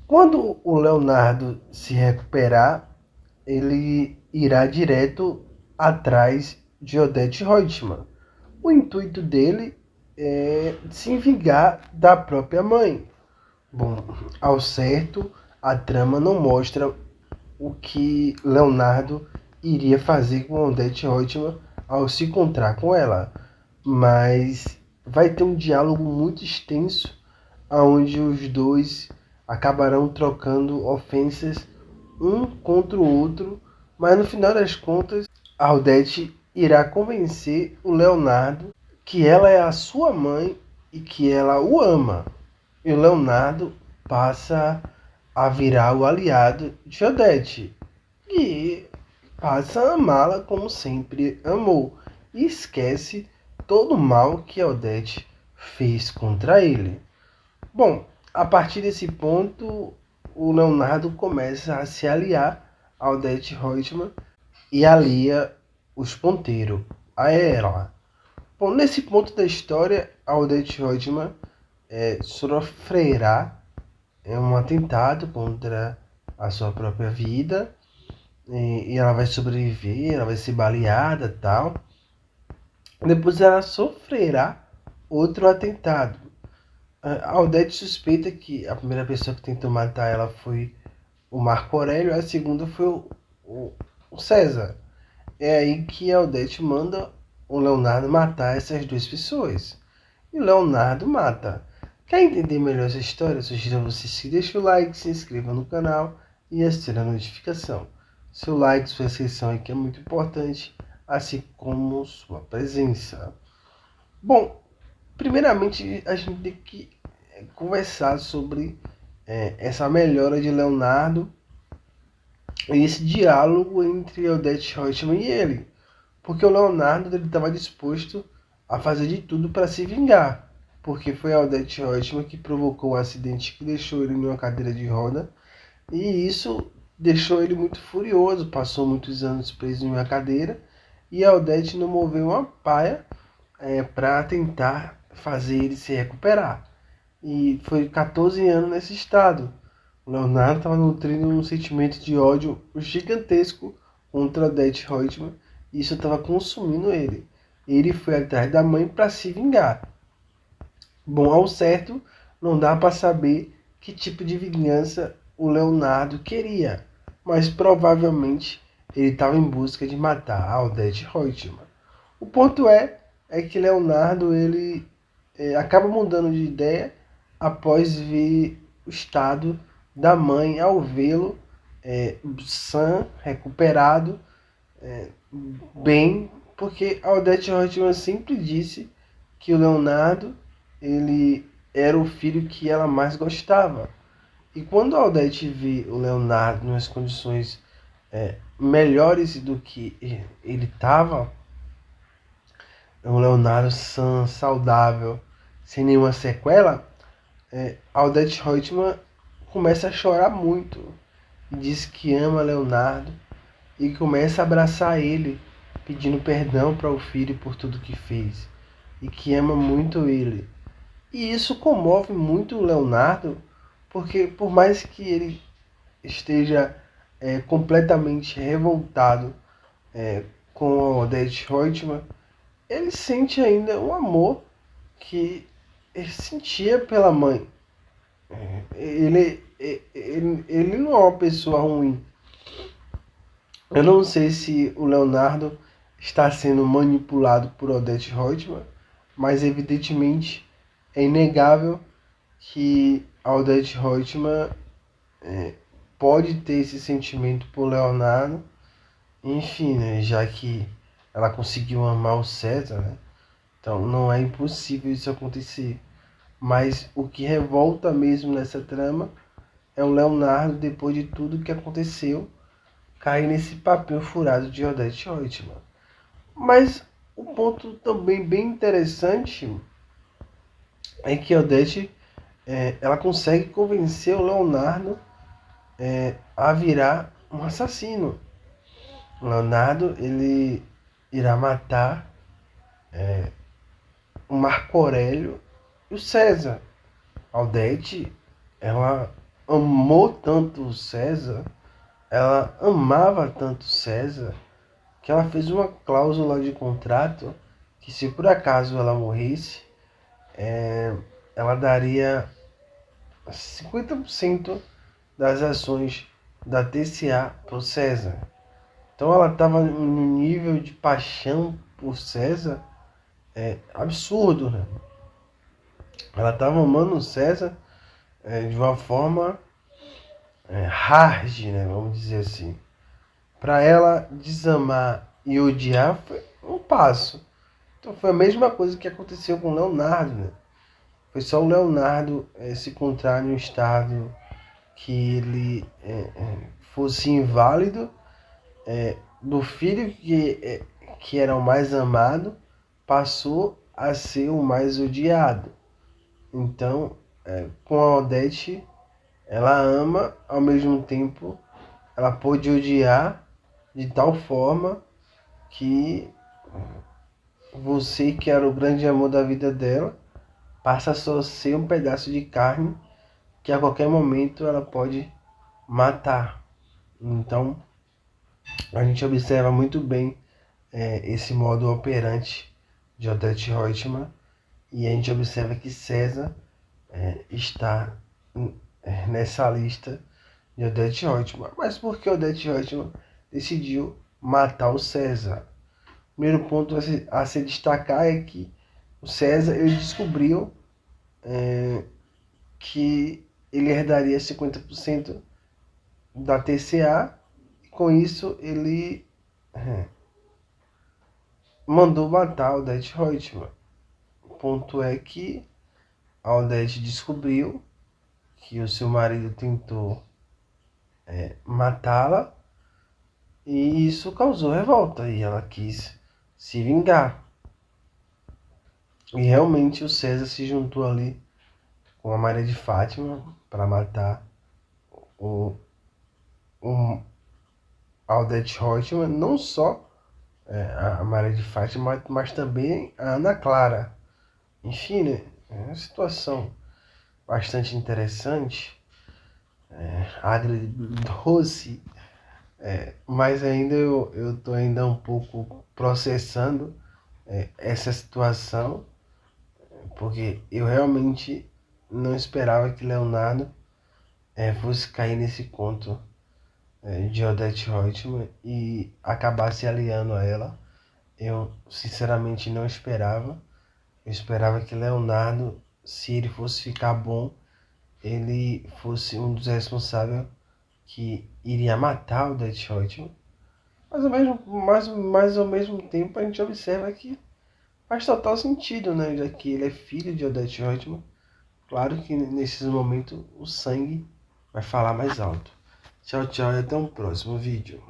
Quando o Leonardo se recuperar, ele irá direto atrás de Odete Reutemann. O intuito dele é se vingar da própria mãe. Bom, ao certo, a trama não mostra o que Leonardo iria fazer com Odete Reutemann ao se encontrar com ela, mas vai ter um diálogo muito extenso onde os dois acabarão trocando ofensas um contra o outro, mas no final das contas, a Odete irá convencer o Leonardo que ela é a sua mãe e que ela o ama. E o Leonardo passa a virar o aliado de Odete e passa a amá-la como sempre amou e esquece todo o mal que Odete fez contra ele. Bom, a partir desse ponto, o Leonardo começa a se aliar a Odete Reutemann e alia os ponteiros a ela. Bom, nesse ponto da história, a Odete Reutemann sofrerá um atentado contra a sua própria vida e ela vai sobreviver, ela vai ser baleada e tal. Depois ela sofrerá outro atentado. A Odete suspeita que a primeira pessoa que tentou matar ela foi o Marco Aurélio, a segunda foi o César. É aí que a Odete manda o Leonardo matar essas duas pessoas. E o Leonardo mata. Quer entender melhor essa história? Eu sugiro a você que deixe o like, se inscreva no canal e ative a notificação. Seu like, sua inscrição aqui é muito importante, assim como sua presença. Bom, primeiramente a gente tem que conversar sobre essa melhora de Leonardo e esse diálogo entre Odete Reutemann e ele. Porque o Leonardo estava disposto a fazer de tudo para se vingar. Porque foi a Odete Reutemann que provocou um acidente que deixou ele em uma cadeira de roda. E isso deixou ele muito furioso. Passou muitos anos preso em uma cadeira. E a Odete não moveu uma paia para tentar fazer ele se recuperar. E foi 14 anos nesse estado. O Leonardo estava nutrindo um sentimento de ódio gigantesco contra Odete Reutemann. E isso estava consumindo ele. Ele foi atrás da mãe para se vingar. Bom, ao certo, não dá para saber que tipo de vingança o Leonardo queria, mas provavelmente ele estava em busca de matar a Odete Reutemann. O ponto é que Leonardo ele acaba mudando de ideia após ver o estado da mãe ao vê-lo sã, recuperado, bem, porque a Odete Reutemann sempre disse que o Leonardo ele era o filho que ela mais gostava. E quando a Odete vê o Leonardo nas condições melhores do que ele estava, o Leonardo sã, saudável, sem nenhuma sequela, a Odete Reutemann começa a chorar muito. Diz que ama Leonardo e começa a abraçar ele, pedindo perdão para o filho por tudo que fez e que ama muito ele. E isso comove muito o Leonardo, porque por mais que ele esteja completamente revoltado com a Odete Reutemann, ele sente ainda um amor que ele sentia pela mãe. Ele não é uma pessoa ruim. Eu não sei se o Leonardo está sendo manipulado por Odete Reutemann, mas evidentemente é inegável que a Odete Reutemann pode ter esse sentimento por Leonardo, enfim, né, já que ela conseguiu amar o César, né? Então não é impossível isso acontecer. Mas o que revolta mesmo nessa trama é o Leonardo, depois de tudo que aconteceu, cair nesse papel furado de Odete Reutemann. Mas o ponto também bem interessante é que a Odete ela consegue convencer o Leonardo a virar um assassino. O Leonardo ele irá matar o Marco Aurélio e o César. A Odete ela amou tanto o César, ela amava tanto César, que ela fez uma cláusula de contrato que, se por acaso ela morresse, ela daria 50% das ações da TCA para o César. Então ela estava num nível de paixão por César absurdo, né? Ela estava amando o César de uma forma hard, né? Vamos dizer assim. Para ela desamar e odiar foi um passo. Então foi a mesma coisa que aconteceu com o Leonardo, né? Foi só o Leonardo se encontrar em um estado que ele fosse inválido, do filho que era o mais amado, passou a ser o mais odiado. Então, com a Odete, ela ama, ao mesmo tempo, ela pôde odiar de tal forma que você, que era o grande amor da vida dela, passa a só ser um pedaço de carne que a qualquer momento ela pode matar. Então, a gente observa muito bem esse modo operante de Odete Roitman, e a gente observa que César está nessa lista de Odete Roitman. Mas por que Odete Roitman decidiu matar o César? O primeiro ponto a se destacar é que o César ele descobriu que ele herdaria 50% da TCA, e com isso ele mandou matar a Odete Roitman. O ponto é que a Odete descobriu que o seu marido tentou matá-la, e isso causou revolta e ela quis se vingar. E realmente o César se juntou ali com a Maria de Fátima para matar o Odete Roitman, não só a Maria de Fátima, mas também a Ana Clara. Enfim, né? É uma situação bastante interessante, agridoce, mas ainda eu tô ainda um pouco processando essa situação, porque eu realmente não esperava que Leonardo fosse cair nesse conto de Odete Roitman e acabar se aliando a ela. Eu sinceramente não esperava. Eu esperava que Leonardo, se ele fosse ficar bom, ele fosse um dos responsáveis que iria matar Odete Roitman. Mas ao mesmo tempo a gente observa que faz total sentido, né? Já que ele é filho de Odete Roitman. Claro que nesses momentos o sangue vai falar mais alto. Tchau, tchau, e até um próximo vídeo.